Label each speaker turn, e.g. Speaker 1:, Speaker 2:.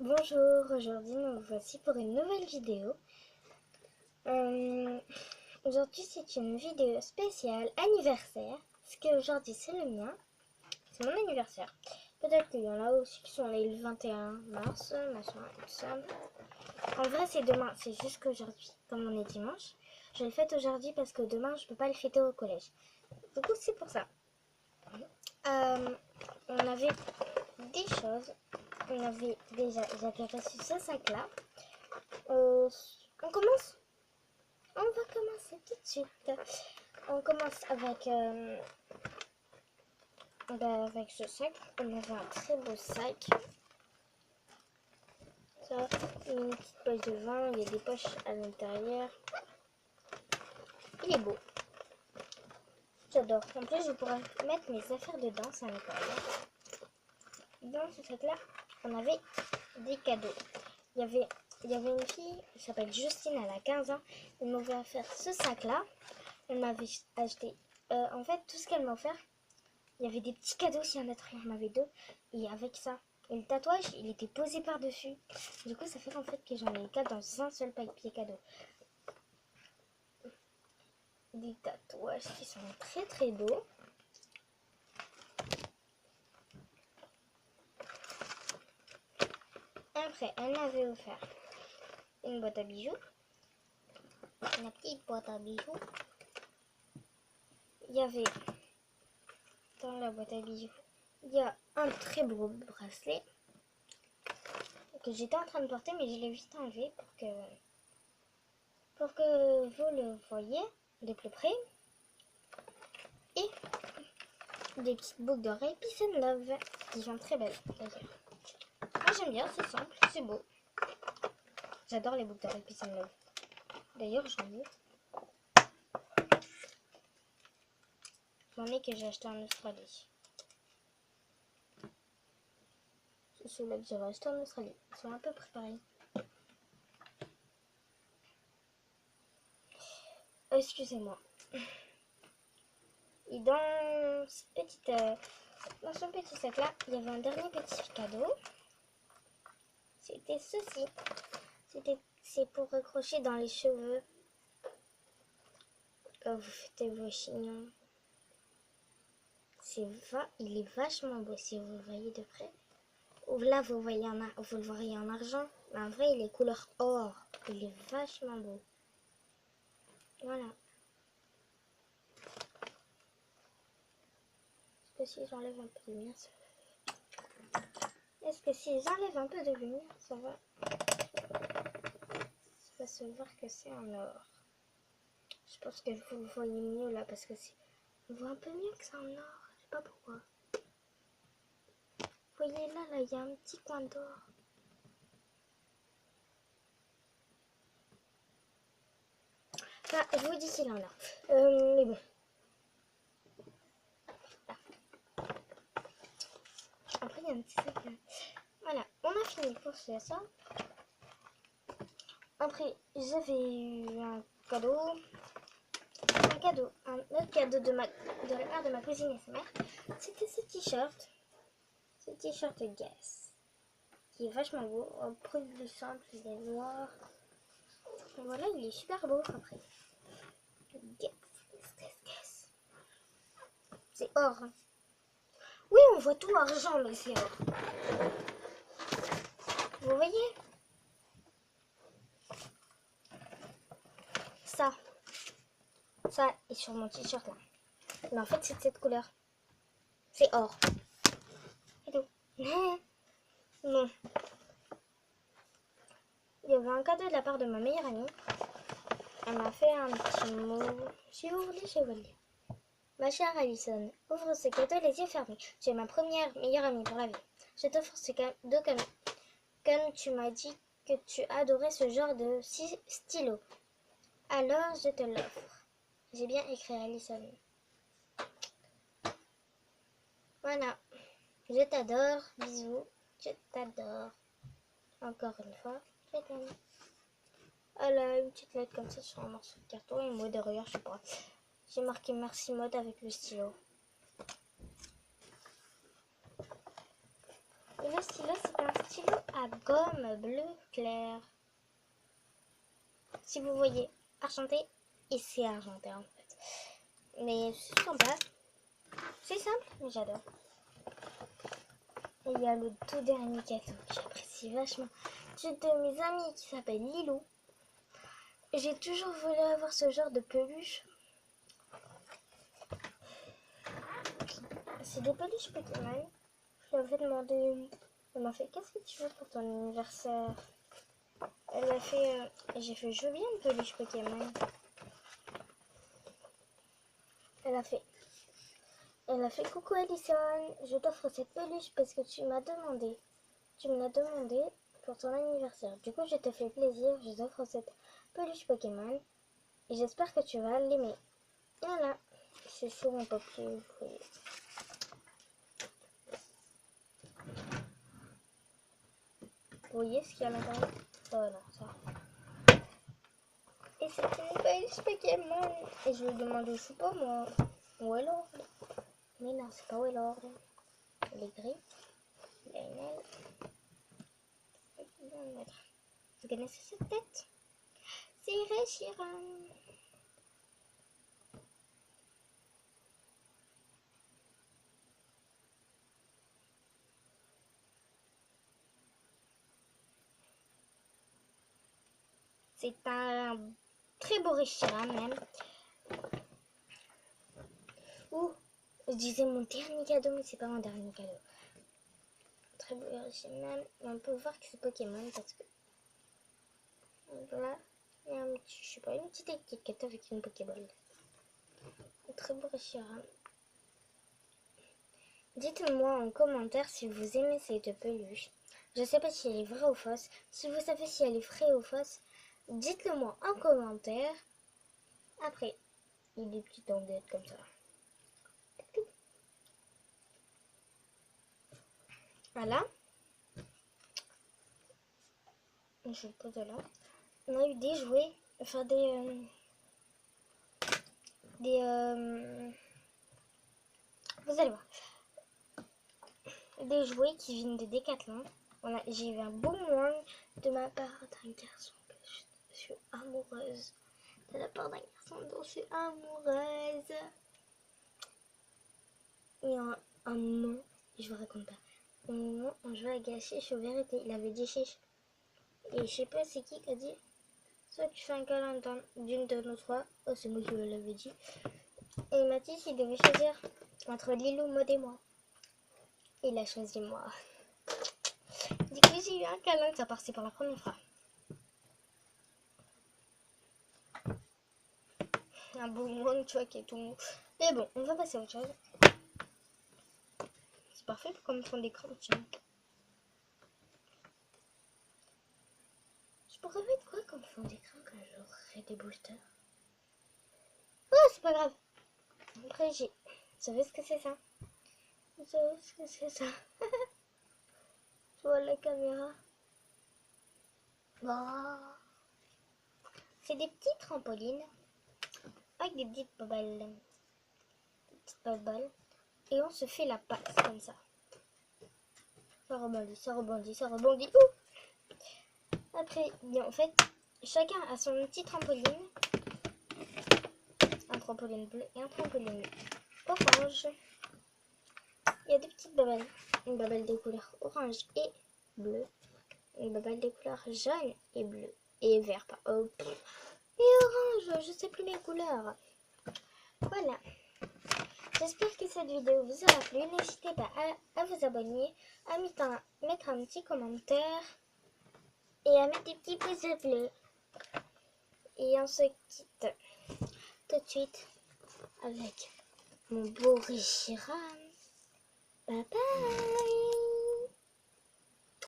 Speaker 1: Bonjour, aujourd'hui nous voici pour une nouvelle vidéo. Aujourd'hui c'est une vidéo spéciale anniversaire, parce qu'aujourd'hui c'est le mien, c'est mon anniversaire. Peut-être qu'il y en a aussi qui sont nés le 21 mars, machin et tout ça. En vrai c'est demain, c'est juste qu'aujourd'hui, comme on est dimanche, je le fête aujourd'hui parce que demain je peux pas le fêter au collège. Du coup c'est pour ça. On avait des choses. On avait déjà, j'avais reçu ce sac-là. On commence. On va commencer tout de suite. On commence avec ce sac. On avait un très beau sac. Ça, une petite poche devant. Il y a des poches à l'intérieur. Il est beau. J'adore. En plus, je pourrais mettre mes affaires dedans. Ça me paraît. Dans ce sac-là, on avait des cadeaux. Il y avait une fille qui s'appelle Justine, elle a 15 ans. Elle m'avait offert ce sac-là. Elle m'avait acheté. En fait, tout ce qu'elle m'a offert, il y avait des petits cadeaux aussi à l'intérieur. Il y en avait deux. Et avec ça, et le tatouage, il était posé par-dessus. Du coup, ça fait qu'en fait que j'en ai 4 dans un seul papier cadeau. Des tatouages qui sont très très beaux. Après, elle m'avait offert une boîte à bijoux. Une petite boîte à bijoux. Il y avait dans la boîte à bijoux, il y a un très beau bracelet que j'étais en train de porter, mais je l'ai vite enlevé pour que vous le voyez de plus près. Et des petites boucles d'oreilles Peace and Love qui sont très belles d'ailleurs. Moi j'aime bien, c'est simple, c'est beau. J'adore les boucles d'oreilles Peace and Love. D'ailleurs j'en ai que j'ai acheté en Australie. C'est ceux-là que j'avais acheté en Australie. Ils sont un peu préparés. Excusez-moi. Et dans ce petit sac-là, il y avait un dernier petit cadeau. C'était ceci. C'est pour recrocher dans les cheveux. Quand vous faites vos chignons. Il est vachement beau si vous le voyez de près. Ou là, vous le voyez en argent. Mais en vrai, il est couleur or. Il est vachement beau. Voilà. Est-ce que si j'enlève un peu de lumière, ça va? Est-ce que si j'enlève un peu de lumière, ça va se voir que c'est en or? Je pense que vous le voyez mieux là parce que on voit un peu mieux que c'est en or. Je sais pas pourquoi. Vous voyez là, il y a un petit coin d'or. Enfin, je vous dis qu'il en a. Mais bon. Là. Après, il y a un petit sac là. Voilà, on a fini pour ça. Après, j'avais eu un cadeau. Un autre cadeau de la part de ma cousine et sa mère. C'était ce t-shirt. Ce t-shirt Guess. Qui est vachement beau. En plus simple, il est noir. Et voilà, il est super beau après. Guess. C'est or. Hein. Oui, on voit tout argent, mais c'est or. Vous voyez? Ça est sur mon t-shirt là. Mais en fait, c'est de cette couleur. C'est or. C'est tout. Non. Il y avait un cadeau de la part de ma meilleure amie. Elle m'a fait un petit mot. Si vous voulez, je vais vous le lire. Ma chère Alison, ouvre ce cadeau les yeux fermés. Tu es ma première meilleure amie pour la vie. Je t'offre ce cadeau comme tu m'as dit que tu adorais ce genre de stylo. Alors, je te l'offre. J'ai bien écrit Alison. Voilà. Je t'adore. Bisous. Je t'adore. Encore une fois, je t'aime. Elle a une petite lettre comme ça sur un morceau de carton et moi derrière, je sais pas. J'ai marqué merci mode avec le stylo. Et le stylo, c'est un stylo à gomme bleu clair. Si vous voyez, argenté, et c'est argenté en fait. Mais c'est sympa. C'est simple, mais j'adore. Et il y a le tout dernier cadeau que j'apprécie vachement. C'est de mes amis qui s'appelle Lilou. J'ai toujours voulu avoir ce genre de peluche. C'est des peluches Pokémon. Je lui avais demandé. Elle m'a fait qu'est-ce que tu veux pour ton anniversaire? Elle a fait. J'ai fait je veux bien une peluche Pokémon. Elle a fait coucou Alison, je t'offre cette peluche parce que tu m'as demandé. Tu me l'as demandé pour ton anniversaire. Du coup, je te fais plaisir, je t'offre cette peluche Pokémon et j'espère que tu vas l'aimer. Voilà, c'est chaud mon papier. Vous voyez ce qu'il y a là-dedans? Voilà, ça. Et c'est une peluche Pokémon. Et je lui demande, je sais pas moi, où est l'ordre? Mais non, c'est pas où est l'ordre. Il est gris. Il a une aile. Vous connaissez cette tête? C'est Reshiram. C'est un très beau Reshiram même. Ouh, je disais mon dernier cadeau, mais c'est pas mon dernier cadeau. Très beau Reshiram. On peut voir que c'est Pokémon parce que là, il y a un petit, je sais pas, une petite étiquette avec une Pokéball. Un très beau Reshiram. Dites-moi en commentaire si vous aimez cette peluche. Je sais pas si elle est vraie ou fausse. Si vous savez si elle est vraie ou fausse, dites-le moi en commentaire. Après, il y a des petites onglettes comme ça. Voilà. Je le pose là. On a eu des jouets, enfin des vous allez voir, des jouets qui viennent de Decathlon. J'ai eu un beau moment de ma part d'un garçon que je suis amoureuse. De la part d'un garçon dont je suis amoureuse. Et un nom, je vous raconte pas. Un moment, on jouait à gâcher, je vérité, il avait dit chiche. Et je sais pas c'est qui a dit. Soit tu fais un câlin d'une de nos trois. Oh, c'est moi qui l'avais dit. Et Mathis, il devait choisir entre Lilou, Maud et moi. Il a choisi moi. Du coup, j'ai eu un câlin, ça passait pour la première fois. Un beau moment, tu vois, qui est tout mou. Mais bon, on va passer à autre chose. C'est parfait pour comme fond d'écran, tiens. Je pourrais mettre quoi comme fond d'écran quand j'aurai des boosters? Oh, c'est pas grave. Après, vous savez ce que c'est ça? Vous savez ce que c'est ça? Je vois la caméra. Bon. C'est des petits trampolines avec des petites balles. Et on se fait la passe comme ça. Ça rebondit, ça rebondit, ça rebondit. Ouh! Après, en fait, chacun a son petit trampoline. Un trampoline bleu et un trampoline orange. Il y a deux petites babelles. Une babelle des couleurs orange et bleu. Une babelle des couleurs jaune et bleu. Et vert. Et orange, je sais plus les couleurs. Voilà. J'espère que cette vidéo vous aura plu. N'hésitez pas à vous abonner, à mettre un petit commentaire et à mettre des petits pouces bleus. Et on se quitte tout de suite avec mon beau Reshiram. Bye bye.